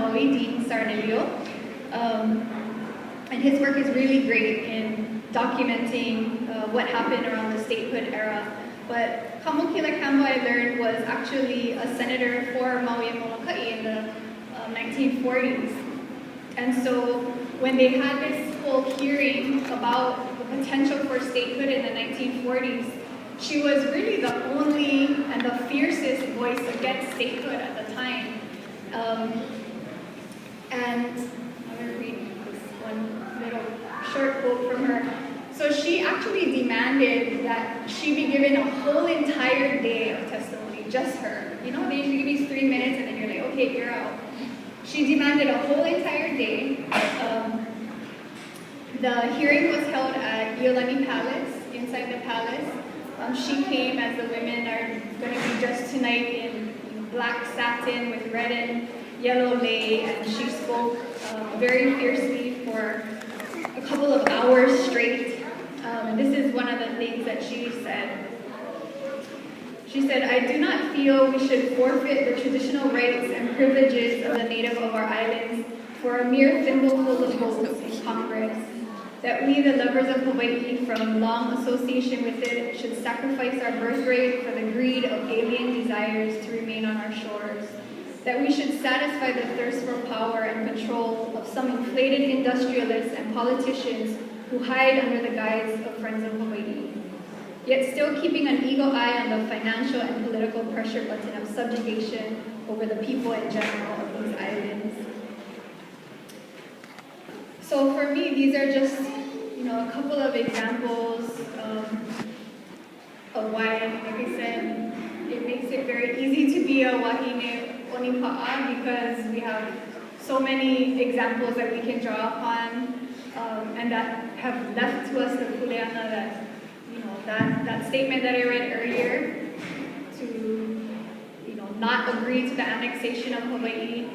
Maui, Dean Sarnelio. And his work is really great in documenting what happened around the statehood era. But Kamokila Kambo, I learned, was actually a senator for Maui and Molokai in the 1940s. And so when they had this whole hearing about the potential for statehood in the 1940s, she was really the only and the fiercest voice against statehood at the time. And I'm going to read this one little short quote from her. So she actually demanded that she be given a whole entire day of testimony, just her. You know, they usually give you 3 minutes and then you're like, okay, you're out. She demanded a whole entire day. The hearing was held at Iolani Palace, inside the palace. She came, as the women are going to be dressed tonight in black satin with red and yellow lei, and she spoke very fiercely for a couple of hours straight. And this is one of the things that she said. She said, "I do not feel we should forfeit the traditional rights and privileges of the native of our islands for a mere thimbleful of votes in Congress. That we, the lovers of Hawaii, from long association with it, should sacrifice our birthright for the greed of alien desires to remain on our shores. That we should satisfy the thirst for power and control of some inflated industrialists and politicians who hide under the guise of Friends of Hawaii, yet still keeping an eagle eye on the financial and political pressure button of subjugation over the people in general of these islands." So for me, these are just, a couple of examples of why, like I said, it makes it very easy to be a wahine Onipa'a, because we have so many examples that we can draw upon, and that have left to us the kuleana that statement that I read earlier to, not agree to the annexation of Hawaii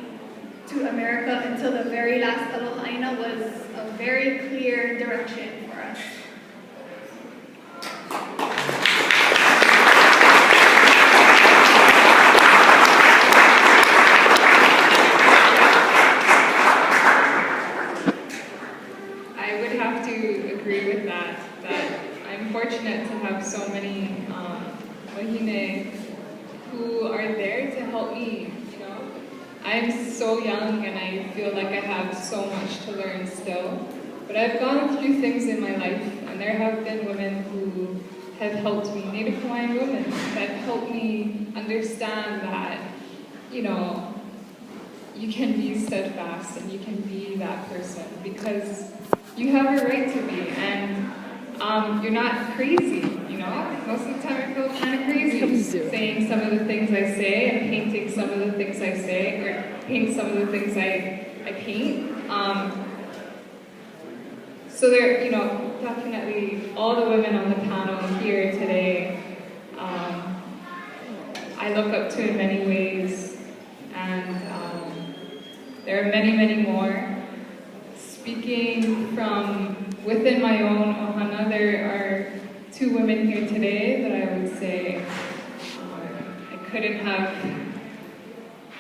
to America until the very last aloha aina was a very clear direction for us. I would have to agree with that I'm fortunate to have so many wahine who are there to help me. I'm so young and I feel like I have so much to learn still. But I've gone through things in my life, and there have been women who have helped me, Native Hawaiian women, that helped me understand that, you can be steadfast and you can be that person because you have a right to be, and you're not crazy, Most of the time I feel kind of crazy saying some of the things I say and painting some of the things I say, or paint some of the things I paint. So there, definitely all the women on the panel here today, I look up to in many ways, and there are many, many more. Speaking from within my own ohana, there are 2 women here today that I would say I couldn't have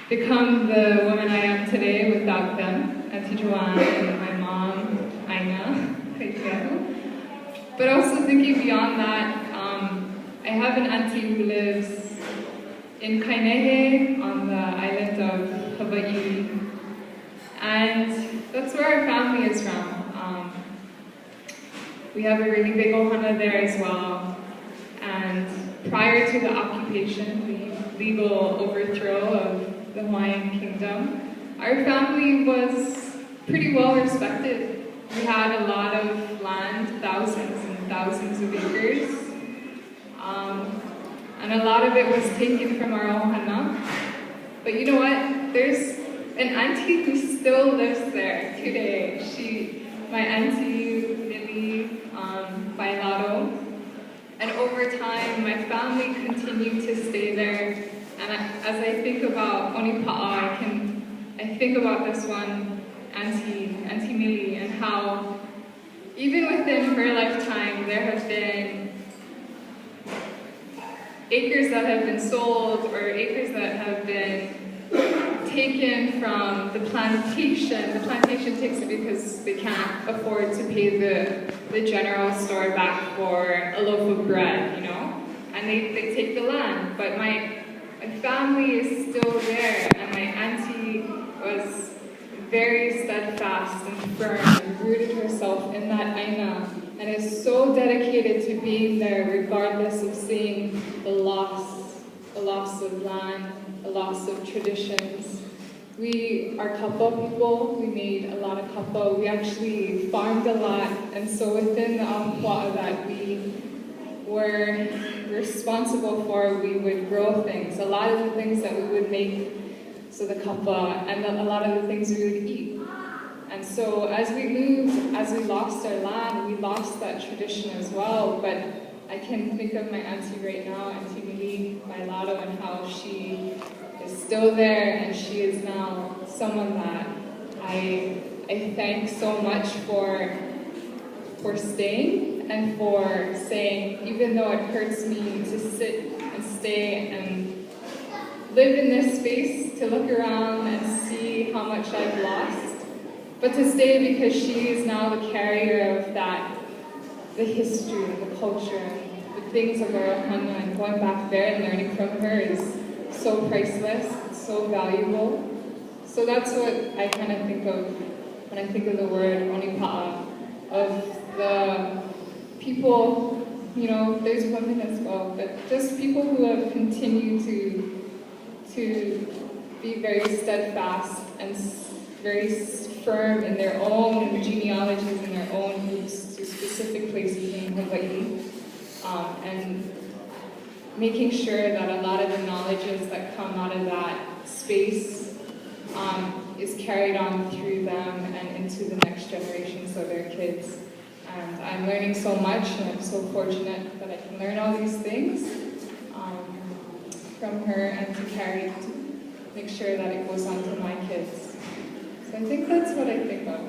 become the woman I am today without them, Auntie Joanne and my mom, Aina. But also thinking beyond that, I have an auntie who lives in Kainehe on the island of Hawaii, and that's where our family is from. We have a really big ohana there as well, and prior to the occupation, the legal overthrow of the Hawaiian Kingdom, our family was pretty well respected. We had a lot of land, thousands and thousands of acres, and a lot of it was taken from our ohana. But you know what? There's an auntie who still lives there today. My auntie Lily Bailado, and over time my family continued to stay there. And as I think about Onipa'a, I think about this one Auntie Millie, and how even within her lifetime there have been acres that have been sold, or acres that have been taken from the plantation. The plantation takes it because they can't afford to pay the general store back for a loaf of bread, you know? And they take the land. But my family is still there, and my auntie was very steadfast and firm and rooted herself in that aina, and is so dedicated to being there regardless of seeing the loss of land, the loss of traditions. We are kapa people, we made a lot of kapa. We actually farmed a lot, and so within the Onipa'a that we were responsible for, we would grow things. A lot of the things that we would make, so the kapa, and a lot of the things we would eat. And so as we moved, as we lost our land, we lost that tradition as well. But I can think of my auntie right now, Auntie Mili Bailado, and how she is still there, and she is now someone that I thank so much for staying and for saying, even though it hurts me to sit and stay and live in this space, to look around and see how much I've lost, but to stay because she is now the carrier of that, the history, the culture, the things of our ohana, and going back there and learning from her is so priceless, so valuable. So that's what I kind of think of when I think of the word Onipa'a, of the people, you know, there's women as well, but just people who have continued to be very steadfast and very firm in their own genealogies and their own roots to specific places in Hawaii, and making sure that a lot of the knowledges that come out of that space is carried on through them and into the next generation, so their kids. And I'm learning so much, and I'm so fortunate that I can learn all these things from her, and to make sure that it goes on to my kids. So I think that's what I think of.